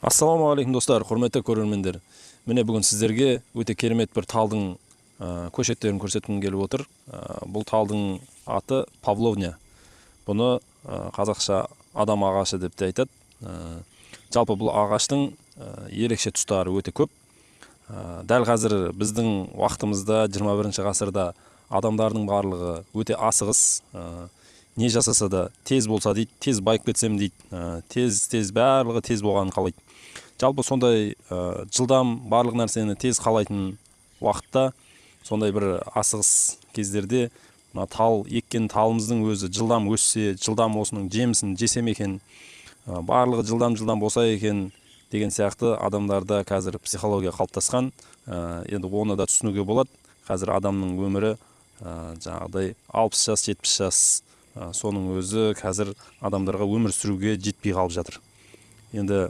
Ассалаумағалейкум достар, құрметті көрермендер. Міне бүгін сіздерге өте керемет бір талдың көшеттерін көрсеткім келіп отыр. Бұл талдың аты павловня. Бұны қазақша адам ағашы деп те айтады. Жалпы бұл ағаштың ерекше тұстары өте көп. Дәл қазір біздің уақытымызда 21 ғасырда адамдардың барлығы өте асығыс. Не жасаса да тез болса дейді, тез байып кетсем дейді, тез барлығы тез болғанын қалайды. Жалпы сондай жылдам барлық нәрсені тез қалайтын уақытта, сондай бір асығыс кездерде мына тал еккен талымыздың өзі жылдам өссе, жылдам осының жемісін жесем екен, барлығы жылдам болса екен деген сияқты адамдарда қазір психология қалыптасқан. Енді оны да түсінуге болады. Қазір адамның өмірі жаңағыдай 60 жас, 70 жас, соның өзі қазір адамдарға өмір сүруге жетпей қалып жатыр. Енді